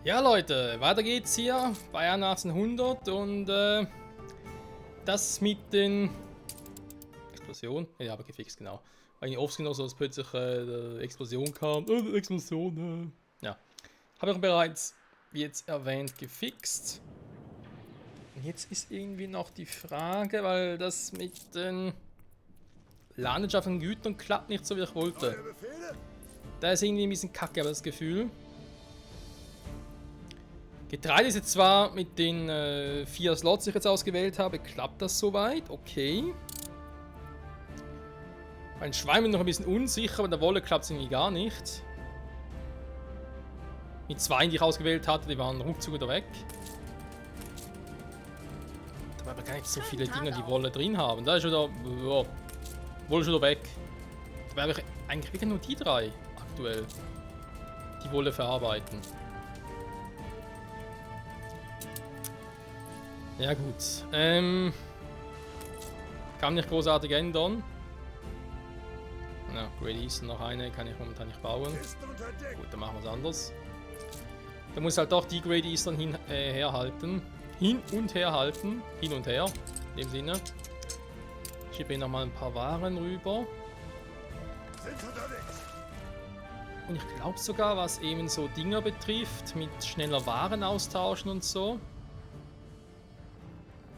Ja Leute, weiter geht's hier bei 1800 und das mit den Explosionen. Ja, aber gefixt, genau. Weil ich oft genau so, dass plötzlich Explosion kam. Explosion. Ja, habe ich bereits, wie jetzt erwähnt, gefixt. Und jetzt ist irgendwie noch die Frage, weil das mit den Landwirtschaft von Gütern klappt nicht so, wie ich wollte. Da ist irgendwie ein bisschen kacke, aber das Gefühl. Getreide ist jetzt zwar mit den 4 Slots, die ich jetzt ausgewählt habe, klappt das soweit, okay. Mein Schwein bin noch ein bisschen unsicher, aber der Wolle klappt es irgendwie gar nicht. Mit 2, die ich ausgewählt hatte, die waren ruckzuck wieder weg. Da waren aber gar nicht so viele Dinge, die Wolle drin haben. Da ist schon wieder, ja, Wolle schon wieder weg. Da habe ich eigentlich wirklich nur die 3 aktuell, die Wolle verarbeiten. Ja gut, kann nicht großartig ändern. Na, Great Eastern noch eine, kann ich momentan nicht bauen. Gut, dann machen wir es anders. Da muss halt doch die Great Eastern herhalten. Hin und her halten. Hin und her. In dem Sinne. Ich schiebe hier nochmal ein paar Waren rüber. Und ich glaube sogar, was eben so Dinger betrifft, mit schneller Waren austauschen und so.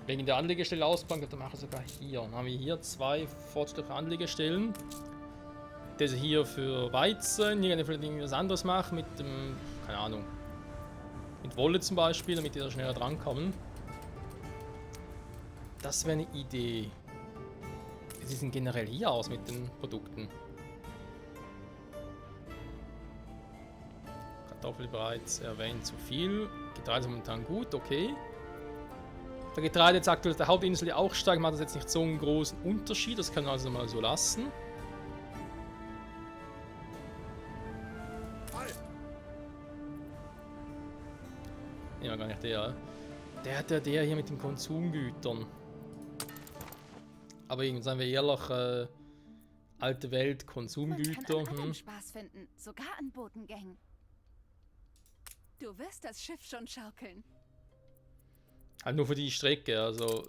Wegen der Anlegestelle ausbauen, dann mache ich sogar hier. Dann haben wir hier 2 fortschrittliche Anlegestellen. Das hier für Weizen, hier kann ich vielleicht irgendwas anderes machen mit dem, keine Ahnung, mit Wolle zum Beispiel, damit die da schneller drankommen. Das wäre eine Idee. Wie sieht es denn generell hier aus mit den Produkten? Kartoffel bereits erwähnt, zu viel. Getreide ist momentan gut, okay. Der Getreide jetzt aktuell der Hauptinsel ja auch stark, macht das jetzt nicht so einen großen Unterschied, das können wir also mal so lassen. Ja, gar nicht der. Der hier mit den Konsumgütern. Aber irgendwie, seien wir ehrlich, alte Welt, Konsumgüter. Man kann an allem Spaß finden, sogar an Botengängen. Du wirst das Schiff schon schaukeln. Halt nur für die Strecke, also,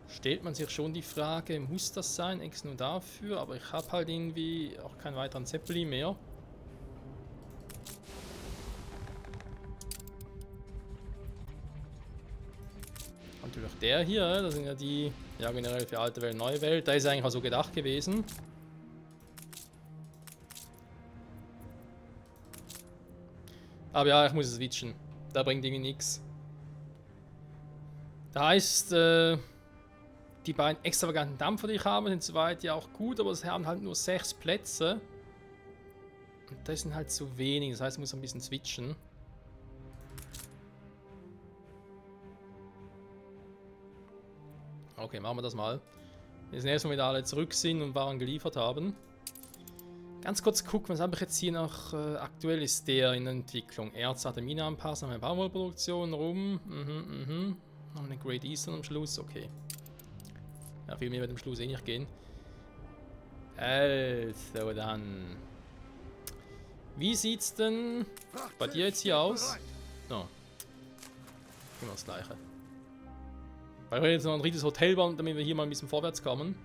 stellt man sich schon die Frage, muss das sein, extra nur dafür? Aber ich habe halt irgendwie auch keinen weiteren Zeppelin mehr. Natürlich auch der hier, das sind ja die, ja generell für alte Welt, neue Welt, da ist eigentlich auch so gedacht gewesen. Aber ja, ich muss es switchen, da bringt irgendwie nichts. Da heißt, die beiden extravaganten Dampfer, die ich habe, sind soweit ja auch gut, aber sie haben halt nur 6 Plätze. Und das sind halt zu wenig, das heißt, ich muss ein bisschen switchen. Okay, machen wir das mal. Wir sind erstmal wieder alle zurück sind und Waren geliefert haben. Ganz kurz gucken, was habe ich jetzt hier noch aktuell ist der in Entwicklung. Erz, Mine anpassen, meine Baumwollproduktion rum. Noch eine Great Eastern am Schluss, okay. Ja, viel mehr wird am Schluss eh nicht gehen. Also dann. Wie sieht's denn bei dir jetzt hier aus? Oh. Immer das gleiche. Weil wir jetzt noch ein drittes Hotel bauen, damit wir hier mal ein bisschen vorwärts kommen.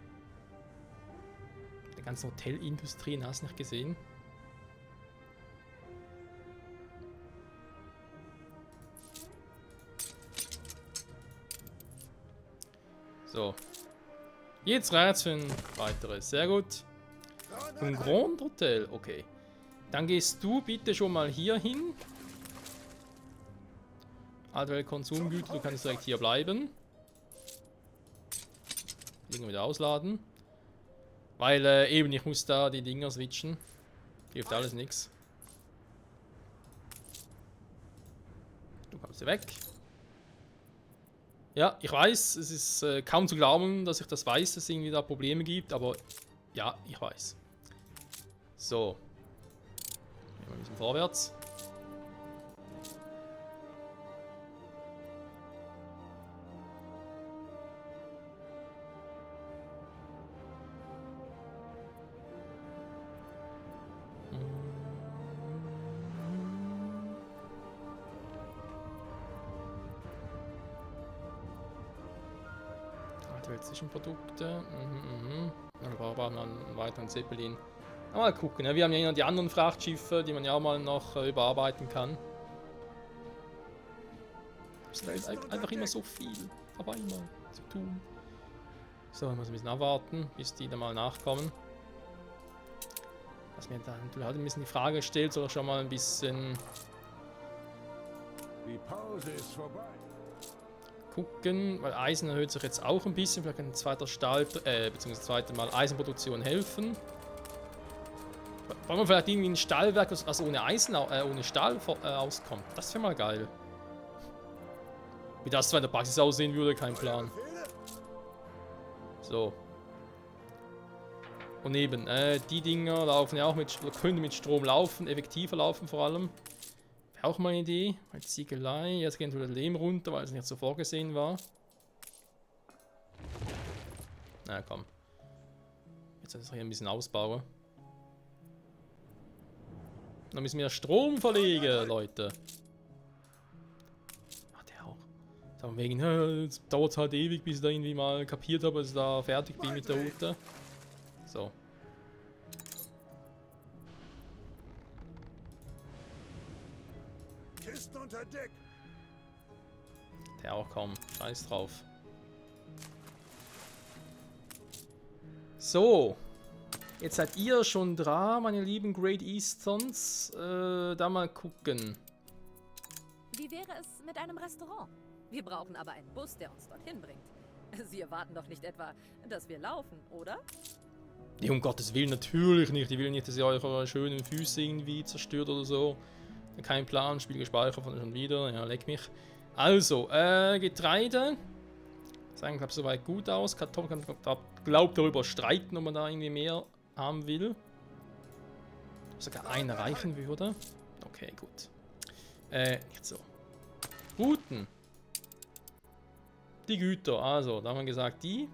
Die ganzen Hotelindustrien hast du nicht gesehen. So. Jetzt reicht's für ein weiteres. Sehr gut. Ein Grand Hotel, okay. Dann gehst du bitte schon mal hier hin. Altwelt Konsumgüter, du kannst direkt hier bleiben. Dinger wieder ausladen. Weil eben, ich muss da die Dinger switchen. Hilft alles nichts. Du kommst hier weg. Ja, ich weiß, es ist kaum zu glauben, dass ich das weiß, dass es irgendwie da Probleme gibt, aber ja, ich weiß. So. Gehen wir ein bisschen vorwärts. Weitere Zwischenprodukte. Dann brauchen wir noch einen weiteren Zeppelin. Mal gucken, ne? Wir haben ja noch die anderen Frachtschiffe, die man ja auch mal noch überarbeiten kann. Es ist einfach immer so viel. Aber immer zu tun. So, ich muss ein bisschen abwarten, bis die da mal nachkommen. Was mir da natürlich halt ein bisschen die Frage stellt, soll er schon mal ein bisschen Die Pause ist vorbei. gucken, weil Eisen erhöht sich jetzt auch ein bisschen. Vielleicht kann ein zweiter Stahl, beziehungsweise zweite Mal Eisenproduktion helfen. Wollen wir vielleicht irgendwie ein Stahlwerk, was ohne Eisen, ohne Stahl auskommt? Das wäre mal geil. Wie das zwar in der Praxis aussehen würde, kein Plan. So. Und eben, die Dinger laufen ja auch können mit Strom laufen, effektiver laufen vor allem. Wäre auch mal eine Idee. Als Ziegelei, jetzt geht wieder Lehm runter, weil es nicht so vorgesehen war. Na komm. Jetzt soll ich hier ein bisschen ausbauen. Dann müssen wir Strom verlegen, Leute. Ach, der auch. Dann wegen, jetzt dauert es halt ewig, bis ich da irgendwie mal kapiert habe, dass ich da fertig bin mit der Route. So. Kisten unter Deck. Der auch kaum. Scheiß drauf. So. Jetzt seid ihr schon dran, meine lieben Great Easterns. Da mal gucken. Wie wäre es mit einem Restaurant? Wir brauchen aber einen Bus, der uns dorthin bringt. Sie erwarten doch nicht etwa, dass wir laufen, oder? Nee, um Gottes Willen natürlich nicht. Ich will nicht, dass ihr eure schönen Füße irgendwie zerstört oder so. Kein Plan, Spiel gespeichert von schon wieder. Ja, leck mich. Also, Getreide. Das sah eigentlich soweit gut aus. Kartoffeln kann glaubt darüber streiten, ob man da irgendwie mehr haben will. Sogar einer reichen würde. Okay, gut. Nicht so. Routen. Die Güter, also, da haben wir gesagt, die.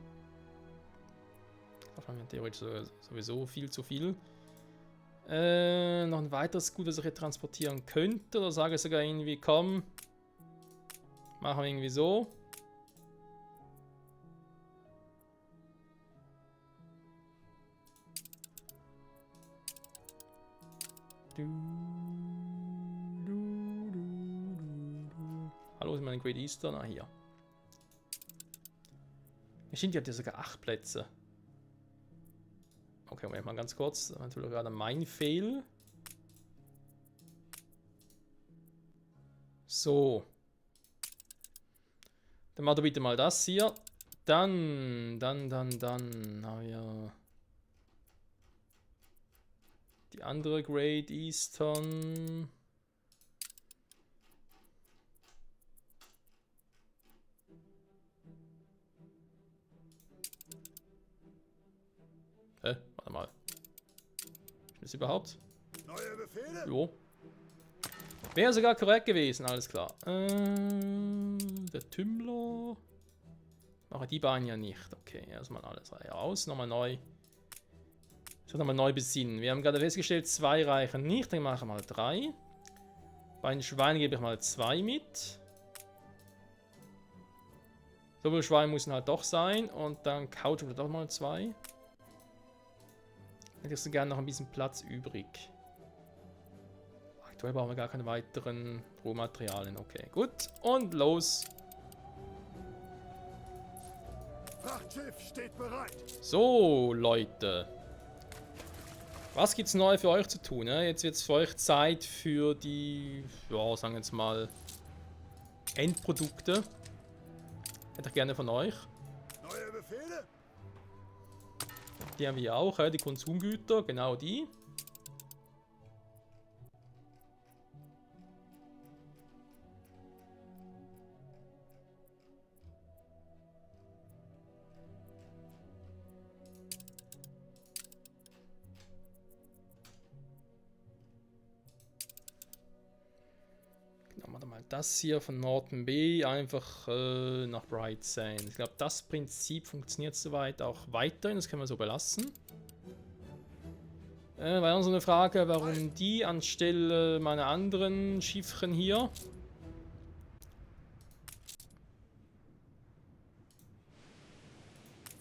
Da haben wir theoretisch sowieso viel zu viel. Noch ein weiteres Gut, das ich hier transportieren könnte. Oder sage ich sogar irgendwie, komm. Machen wir irgendwie so. Hallo, ist meine Great Eastern? Ah, hier. Stimmt, die hat ja sogar 8 Plätze. Okay, Moment mal ganz kurz. Das war natürlich gerade mein Fail. So. Dann mach doch bitte mal das hier. Dann haben wir die andere Great Eastern. Warte mal. Ist das überhaupt? Neue Befehle? Jo. Wäre sogar korrekt gewesen, alles klar. Der Tümmler. Mache die beiden ja nicht. Okay, erstmal alles raus. Nochmal neu. Ich will nochmal neu besinnen. Wir haben gerade festgestellt, 2 reichen nicht. Dann mache ich mal 3. Bei den Schweinen gebe ich mal 2 mit. So viele Schweine müssen halt doch sein. Und dann Couch wird doch mal 2. Dann hättest du gerne noch ein bisschen Platz übrig. Aktuell brauchen wir gar keine weiteren Rohmaterialien. Okay, gut. Und los. Frachtschiff steht bereit. So, Leute. Was gibt's neu für euch zu tun? Ne? Jetzt wird es für euch Zeit für die, ja, sagen wir jetzt mal, Endprodukte. Hätte ich gerne von euch. Neue Befehle? Die haben wir auch, die Konsumgüter, genau die. Das hier von Norton Bay einfach nach Bright Sands. Ich glaube, das Prinzip funktioniert soweit auch weiterhin. Das können wir so belassen. War noch so eine Frage, warum die anstelle meiner anderen Schiffchen hier.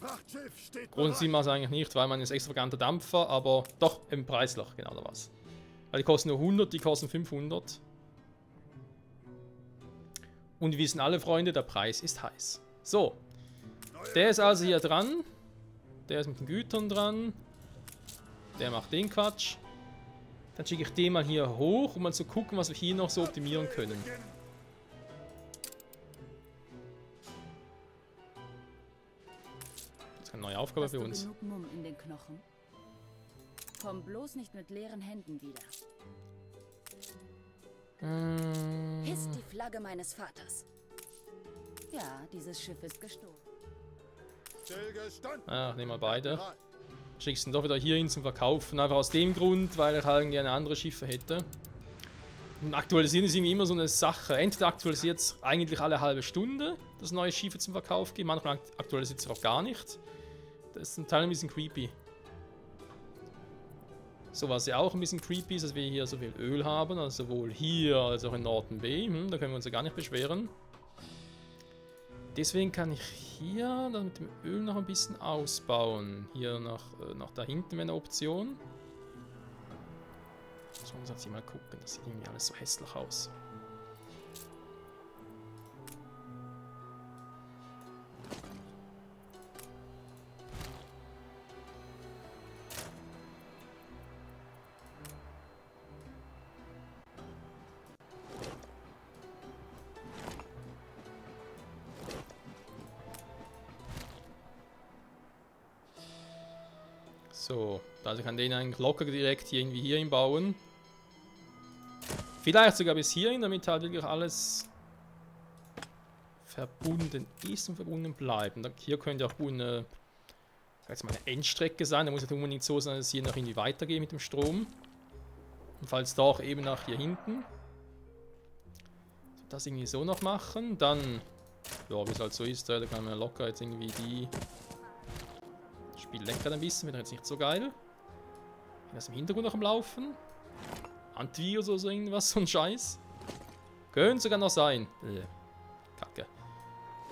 Frachtschiff steht Grundsätzlich macht es eigentlich nicht, weil man ist extravaganter Dampfer, aber doch im Preisloch, genau da was. Weil die kosten nur 100, die kosten 500. Und wir wissen alle, Freunde, der Preis ist heiß. So, der ist also hier dran. Der ist mit den Gütern dran. Der macht den Quatsch. Dann schicke ich den mal hier hoch, um mal zu gucken, was wir hier noch so optimieren können. Das ist eine neue Aufgabe Hast für du uns. genug Mumm in den Knochen? Komm bloß nicht mit leeren Händen wieder. Hisst die Flagge meines Vaters. Ja, dieses Schiff ist gestohlen. Stillgestanden. Ach, nehmen wir beide. Bereit. Schickst ihn doch wieder hier hin zum Verkaufen. Einfach aus dem Grund, weil ich halt gerne andere Schiffe hätte. Und aktualisieren ist irgendwie immer so eine Sache. Entweder aktualisiert es eigentlich alle halbe Stunde, dass neue Schiffe zum Verkauf gehen. Manchmal aktualisiert es auch gar nicht. Das ist zum Teil ein bisschen creepy. So, was ja auch ein bisschen creepy ist, dass wir hier so viel Öl haben. Also sowohl hier als auch in Norton Bay. Da können wir uns ja gar nicht beschweren. Deswegen kann ich hier dann mit dem Öl noch ein bisschen ausbauen. Hier nach da hinten wäre eine Option. So, muss jetzt mal gucken. Das sieht irgendwie alles so hässlich aus. So, also kann den eigentlich locker direkt hier irgendwie hierhin bauen. Vielleicht sogar bis hierhin, damit halt wirklich alles verbunden ist und verbunden bleibt. Und hier könnte auch eine, sag jetzt mal, eine Endstrecke sein. Da muss es nicht unbedingt so sein, dass es hier noch irgendwie weitergeht mit dem Strom. Und falls doch eben nach hier hinten. Das irgendwie so noch machen. Dann, ja, wie es halt so ist, da kann man locker jetzt irgendwie die... Spiel lecker ein bisschen, wird jetzt nicht so geil. Das im Hintergrund noch am Laufen. Antivirus oder so irgendwas, so ein Scheiß. Könnte sogar noch sein. Kacke.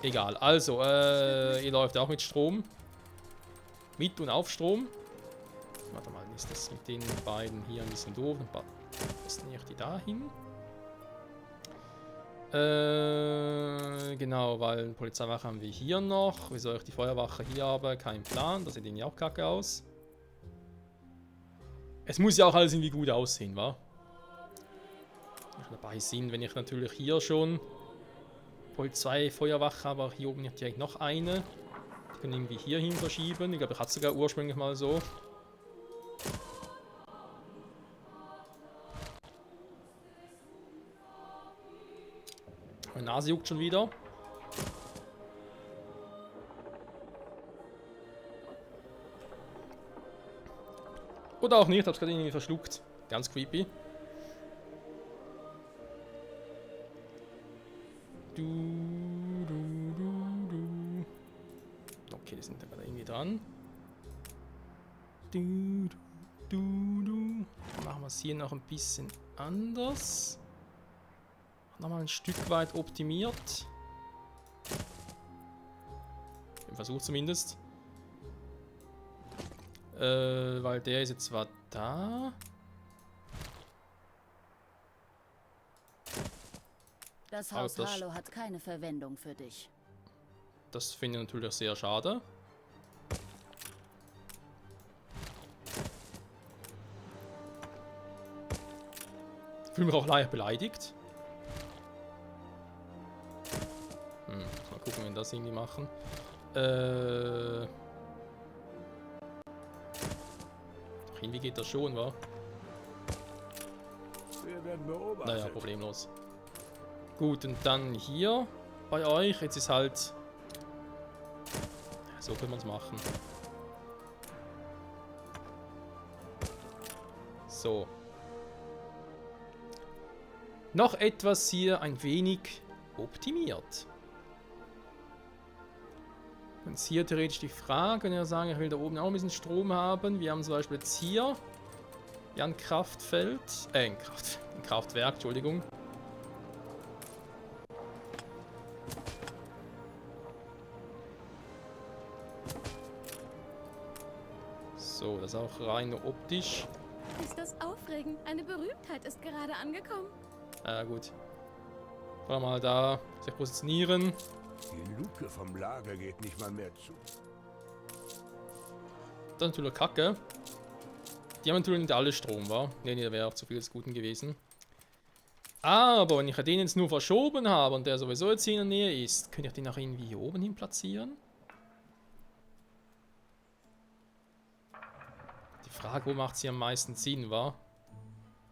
Egal, also, ihr läuft auch mit Strom. Mit und auf Strom. Warte mal, ist das mit den beiden hier ein bisschen doof? Was nehme ich die da hin? Genau, weil eine Polizeiwache haben wir hier noch. Wieso ich die Feuerwache hier habe, kein Plan. Das sieht irgendwie auch kacke aus. Es muss ja auch alles irgendwie gut aussehen, wa? Dabei sind, wenn ich natürlich hier schon Polizei-Feuerwache habe, auch hier oben nicht direkt noch eine. Die können irgendwie hier hin verschieben. Ich glaube, ich hatte es sogar ursprünglich mal so. Meine Nase juckt schon wieder. Oder auch nicht, ich hab's gerade irgendwie verschluckt. Ganz creepy. Okay, die sind da gerade irgendwie dran. Dann machen wir es hier noch ein bisschen anders. Nochmal ein Stück weit optimiert. Im Versuch zumindest. Weil der ist jetzt zwar da. Das Haus Harlow hat keine Verwendung für dich. Das finde ich natürlich sehr schade. Ich fühle mich auch leicht beleidigt. Mal gucken, wenn wir das irgendwie machen. Irgendwie geht das schon, wa? Wir werden beobachtet. Naja, problemlos. Gut, und dann hier bei euch. Jetzt ist halt... So können wir es machen. So. Noch etwas hier ein wenig optimiert. Und hier theoretisch die Frage, wenn ihr sagen, ich will da oben auch ein bisschen Strom haben. Wir haben zum Beispiel jetzt hier ein Kraftfeld, ein Kraftwerk, Entschuldigung. So, das ist auch rein optisch. Ist das aufregend? Eine Berühmtheit ist gerade angekommen. Gut. Wollen wir mal da sich positionieren. Die Luke vom Lager geht nicht mal mehr zu. Das ist natürlich kacke. Die haben natürlich nicht alle Strom, wa? Ne, da wäre auch zu viel des Guten gewesen. Aber wenn ich den jetzt nur verschoben habe und der sowieso jetzt hier in der Nähe ist, könnte ich den auch irgendwie hier oben hin platzieren? Die Frage, wo macht sie am meisten Sinn, wa?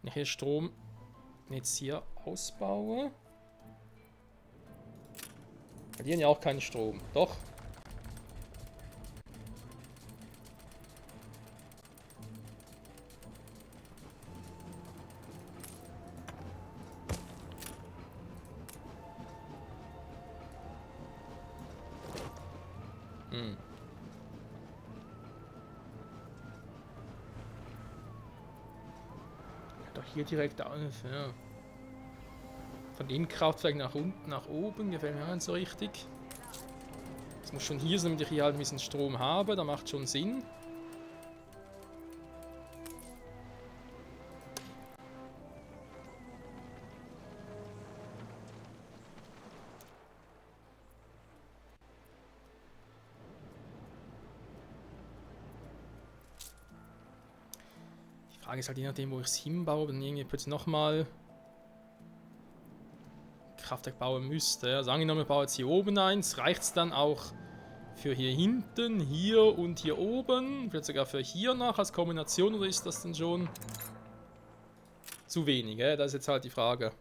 Wenn ich hier Strom jetzt hier ausbaue. Verlieren ja auch keinen Strom. Doch. Doch hier direkt alles, ja. Von dem Kraftwerk nach unten, nach oben, gefällt mir auch nicht so richtig. Das muss schon hier sein, damit ich hier halt ein bisschen Strom habe, da macht schon Sinn. Die Frage ist halt je nachdem, wo ich es hinbaue, dann irgendwie plötzlich nochmal Kraftwerk bauen müsste. Also angenommen, ich baue jetzt hier oben eins, reicht es dann auch für hier hinten, hier und hier oben, vielleicht sogar für hier noch als Kombination, oder ist das denn schon zu wenig? Das ist jetzt halt die Frage.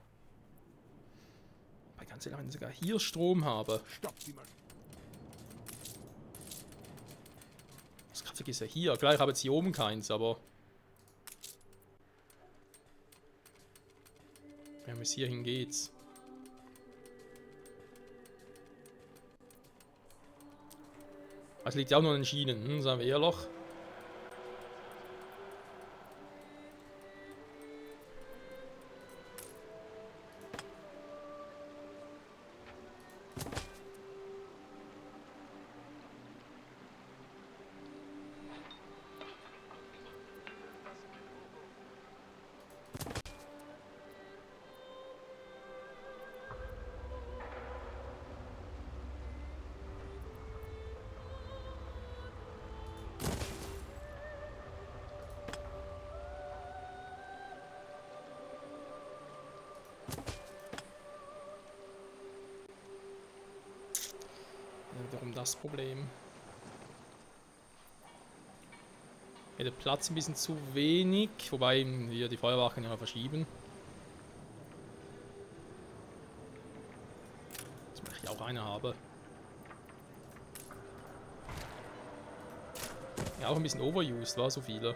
Weil ganz ehrlich, wenn ich sogar hier Strom habe. Stopp die Maschine. Das Kraftwerk ist ja hier. Klar, ich habe jetzt hier oben keins, aber ja, bis hierhin geht's. Also liegt ja auch noch an den Schienen, sagen wir ehrlich. Wiederum das Problem. Ja, der Platz ein bisschen zu wenig, wobei wir die Feuerwachen ja verschieben. Dass ich auch eine habe. Ja, auch ein bisschen overused, war so viele.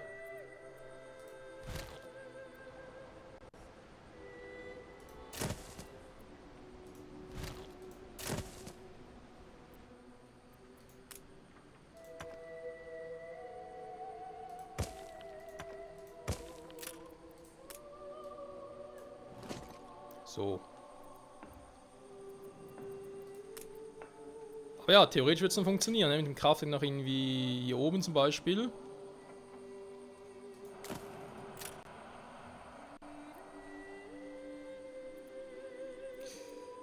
So. Aber ja, theoretisch wird es dann funktionieren, ne? Mit dem Kraftwerk noch irgendwie hier oben zum Beispiel.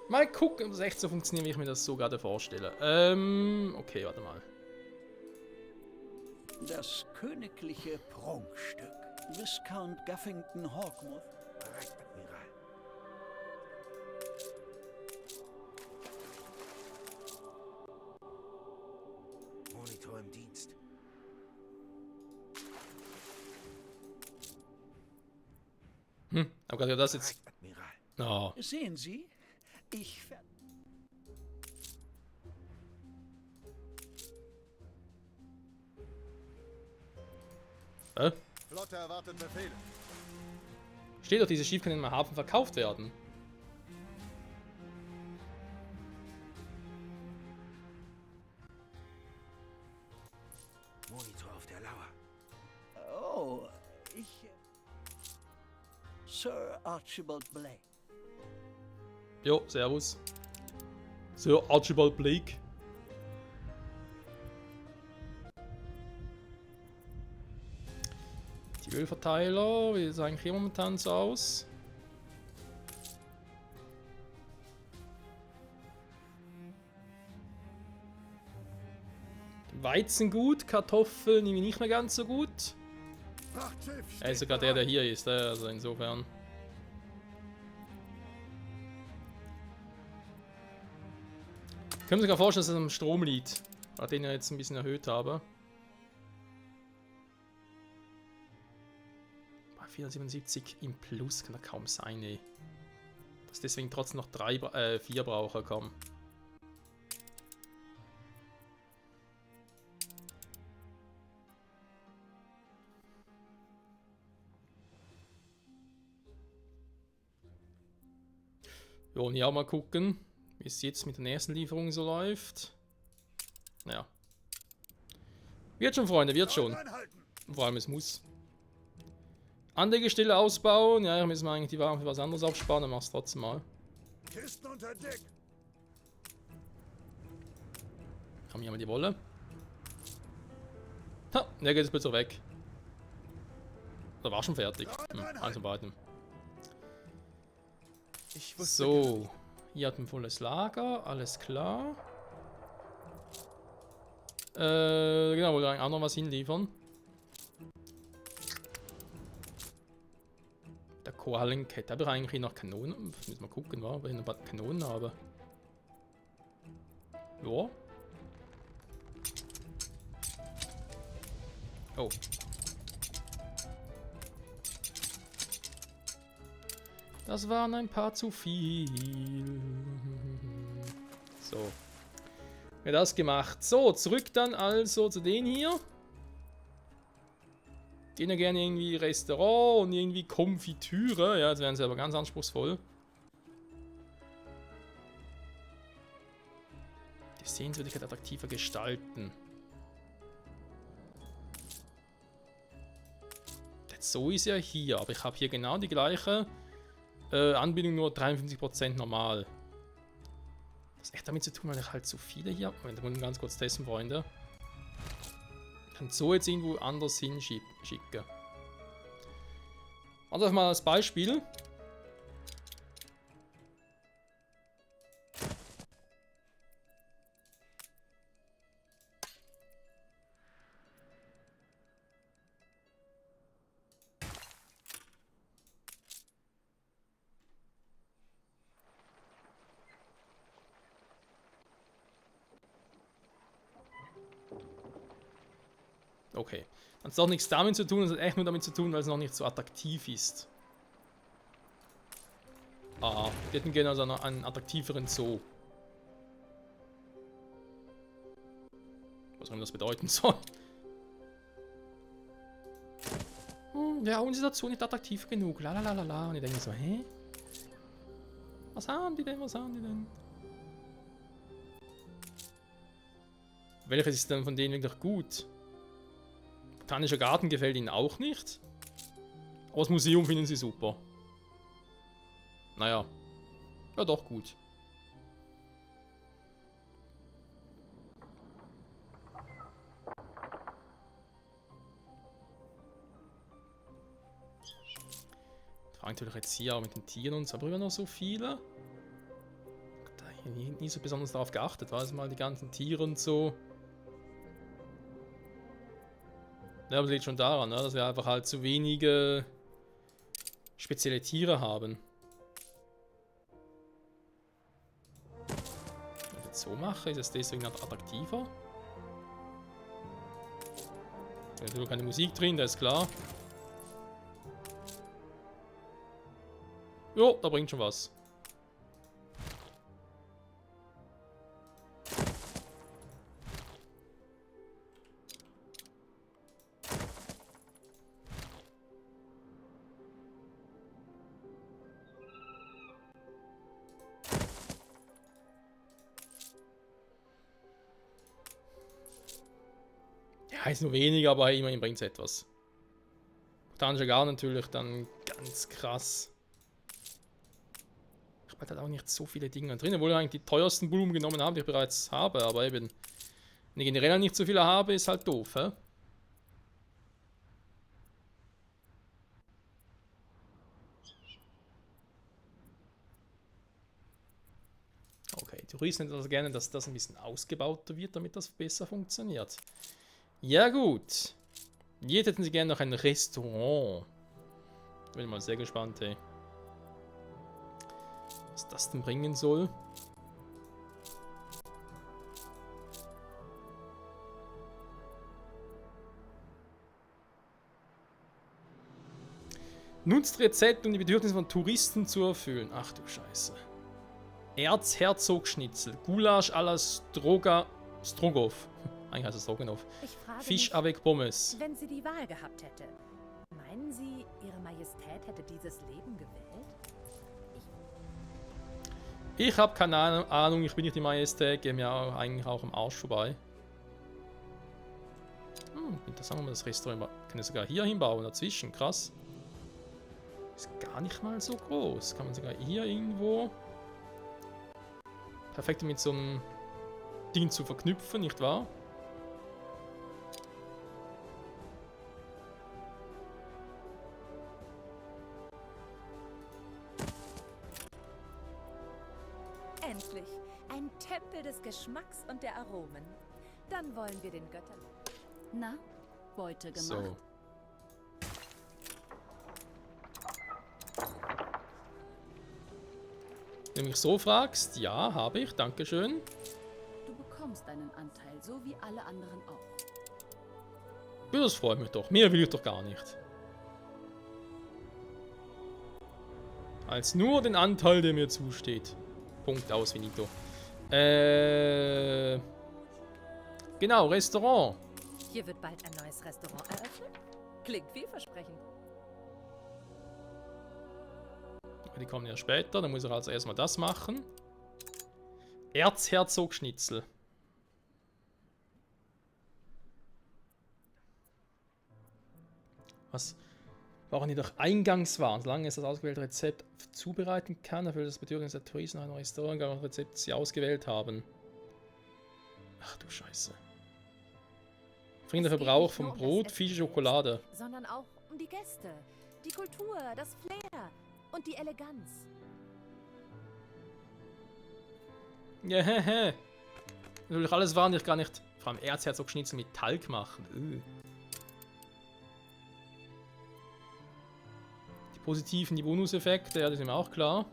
Mal gucken, ob es echt so funktioniert, wie ich mir das so gerade vorstelle. Okay, warte mal. Das königliche Prunkstück. Viscount Guffington Hawkmoth. Recht, Admiral. Monitor im Dienst. Aber gerade das jetzt. Recht, Admiral. Oh. Sehen Sie? Ich ver... Flotte erwartet Befehle. Steht doch, dieses Schiff kann im Hafen verkauft werden. Monitor auf der Lauer. Oh, ich... Sir Archibald Blake. Jo, servus. Sir Archibald Blake. Ölverteiler, wie sieht es eigentlich hier momentan so aus? Weizen gut, Kartoffeln irgendwie nicht mehr ganz so gut. Frachtschiff Er ist steht sogar der bereit. hier ist, also insofern. Ich kann mir sogar vorstellen, dass es am Strom liegt. Weil den ich jetzt ein bisschen erhöht habe. Bei 477 im Plus kann er kaum sein, ey. Dass deswegen trotzdem noch 4 brauche, komm. Wir wollen hier auch mal gucken, wie es jetzt mit der nächsten Lieferung so läuft. Ja. Wird schon, Freunde, wird schon. Anhalten. Vor allem es muss. Anlegestelle ausbauen. Ja, hier müssen wir eigentlich die Waren für was anderes aufsparen, dann mach's trotzdem mal. Kisten unter Deck. Haben wir hier mal die Wolle. Ha, der geht jetzt plötzlich weg. Da war schon fertig. Eins von beiden. Ich wusste So, hier hat ein volles Lager, alles klar. Genau, wollte eigentlich auch noch was hinliefern. Der Koalenkette, habe ich eigentlich noch Kanonen? Müssen wir gucken, ob ich noch ein paar Kanonen habe. Ja. Oh. Das waren ein paar zu viel. So. Ja, das gemacht. So, zurück dann also zu denen hier. Die ja gerne irgendwie Restaurant und irgendwie Konfitüre. Ja, das wären sie aber ganz anspruchsvoll. Die Sehenswürdigkeit attraktiver gestalten. So ist ja hier, aber ich habe hier genau die gleiche Anbindung, nur 53% normal. Das hat echt damit zu tun, weil ich halt so viele hier habe. Moment, da muss ich ganz kurz testen, Freunde. Ich kann so jetzt irgendwo anders hinschicken. Also mal als Beispiel. Okay. Hat es auch nichts damit zu tun, es hat echt nur damit zu tun, weil es noch nicht so attraktiv ist. Ah, wir hätten gerne also einen attraktiveren Zoo. Was auch immer das bedeuten soll. Ja, uns ist der Zoo nicht attraktiv genug. Lalalala. Und ich denke so, hä? Was haben die denn? Was haben die denn? Welches ist denn von denen wirklich gut? Botanischer Garten gefällt ihnen auch nicht. Aber das Museum finden sie super. Naja. Ja, doch gut. Ich frage natürlich jetzt hier auch mit den Tieren und so, aber immer noch so viele. Da habe ich nie so besonders darauf geachtet, war es mal die ganzen Tiere und so. Ja, aber das liegt schon daran, ne, dass wir einfach halt zu wenige spezielle Tiere haben. Wenn ich das so mache, ist es deswegen attraktiver. Da ist natürlich keine Musik drin, das ist klar. Jo, da bringt schon was. Ja, ist nur weniger, aber immerhin bringt es etwas. Botanischer Garten natürlich dann ganz krass. Ich habe halt auch nicht so viele Dinge drin, obwohl ich eigentlich die teuersten Blumen genommen habe, die ich bereits habe, aber eben, wenn ich generell nicht so viele habe, ist halt doof, hä? Die Touristen hätten also gerne, dass das ein bisschen ausgebauter wird, damit das besser funktioniert. Ja gut. Jetzt hätten sie gerne noch ein Restaurant. Bin ich mal sehr gespannt, ey. Was das denn bringen soll. Nutzt Rezepte, um die Bedürfnisse von Touristen zu erfüllen. Ach du Scheiße. Erzherzogschnitzel. Gulasch à la Strogoff. Eigentlich heißt es Stroganoff. Ich frage Fisch mich, avec Pommes. wenn sie die Wahl gehabt hätte. Meinen Sie, Ihre Majestät hätte dieses Leben gewählt? Ich habe keine Ahnung, ich bin nicht die Majestät, gehe mir eigentlich auch am Arsch vorbei. Interessant, wenn man das Restaurant kann ich sogar hier hinbauen, dazwischen, krass. Ist gar nicht mal so groß. Kann man sogar hier irgendwo perfekt mit so einem Ding zu verknüpfen, nicht wahr? Endlich. Ein Tempel des Geschmacks und der Aromen. Dann wollen wir den Göttern... Na, Beute gemacht. So. Wenn du mich so fragst, ja, habe ich, dankeschön. Du bekommst deinen Anteil, so wie alle anderen auch. Ja, das freut mich doch. Mehr will ich doch gar nicht. Als nur den Anteil, der mir zusteht. Punkt aus, finito. Genau, Restaurant. Hier wird bald ein neues Restaurant eröffnet. Klingt vielversprechend. Die kommen ja später, dann muss er also erstmal das machen. Erzherzogschnitzel. Was? Brauchen die doch Eingangswaren, solange es das ausgewählte Rezept zubereiten kann, erfüllt das Bedürfnis der Touristen nach einem Restaurant, gar Rezept sie ausgewählt haben. Ach du Scheiße. Dringender Verbrauch von Brot, Fisch, Schokolade. Sondern auch um die Gäste, die Kultur, das Flair und die Eleganz. Ja, hehe. Natürlich alles Waren, die ich gar nicht. Vor allem Erzherzogschnitzel mit Talg machen. Die positiven, die Bonuseffekte, ja, die sind mir auch klar.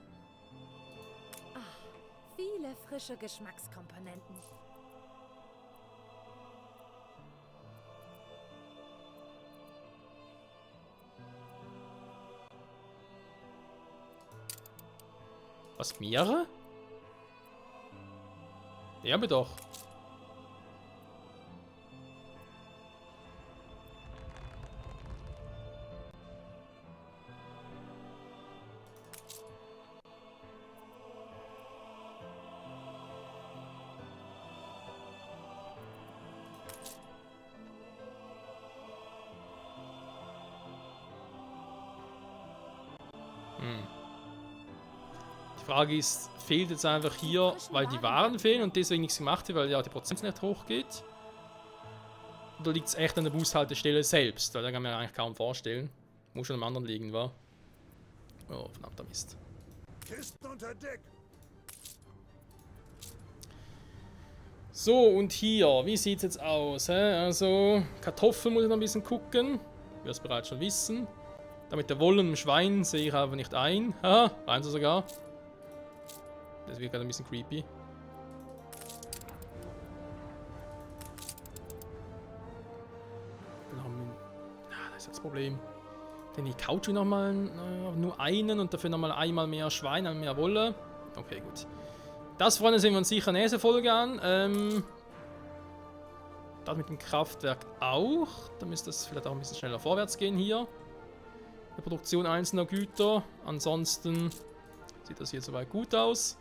Viele frische Geschmackskomponenten. Was, mehrere? Ja, aber doch. Die Frage ist, fehlt jetzt einfach hier, weil die Waren fehlen und deswegen nichts gemacht wird, weil ja die Prozent nicht hochgeht? Oder liegt es echt an der Bushaltestelle selbst? Weil da kann man ja eigentlich kaum vorstellen. Muss schon am anderen liegen, wa? Oh, verdammter Mist. Kisten unter Deck. So, und hier, wie sieht es jetzt aus? Also, Kartoffeln muss ich noch ein bisschen gucken. Wir es bereits schon wissen. Da mit der Wolle und dem Schwein sehe ich aber nicht ein. Haha, rein so sogar. Das wird gerade ein bisschen creepy. Das ist das Problem. Denn ich couche nochmal nur einen und dafür nochmal einmal mehr Schwein, einmal mehr Wolle. Okay, gut. Das, Freunde, sehen wir uns sicher nächste Folge an. Das mit dem Kraftwerk auch. Da müsste es vielleicht auch ein bisschen schneller vorwärts gehen hier. Die Produktion einzelner Güter. Ansonsten sieht das hier soweit gut aus.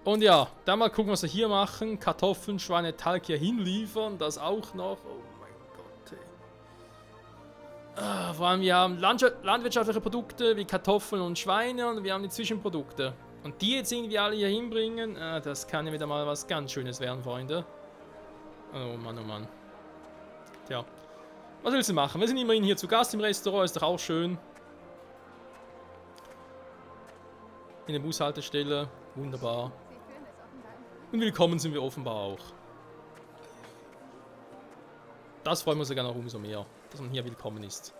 Und ja, dann mal gucken, was wir hier machen. Kartoffeln, Schweine, Talg hier hinliefern. Das auch noch. Oh mein Gott, ey. Vor allem, wir haben landwirtschaftliche Produkte wie Kartoffeln und Schweine und wir haben die Zwischenprodukte. Und die jetzt irgendwie alle hier hinbringen, das kann ja wieder mal was ganz Schönes werden, Freunde. Oh Mann, oh Mann. Tja, was willst du machen? Wir sind immerhin hier zu Gast im Restaurant, ist doch auch schön. In der Bushaltestelle, wunderbar. Und willkommen sind wir offenbar auch. Das freuen wir uns sogar noch umso mehr, dass man hier willkommen ist.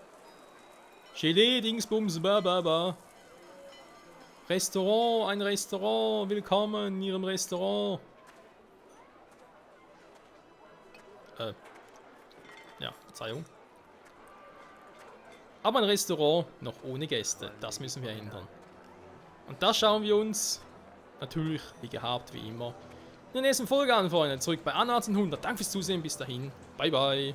Gelee, Dingsbums, ba. Restaurant, ein Restaurant, willkommen in Ihrem Restaurant. Ja, Verzeihung. Aber ein Restaurant noch ohne Gäste, das müssen wir ändern. Und das schauen wir uns natürlich, wie gehabt, wie immer, in der nächsten Folge an, Freunde. Zurück bei Anna 1800. Danke fürs Zusehen, bis dahin. Bye, bye.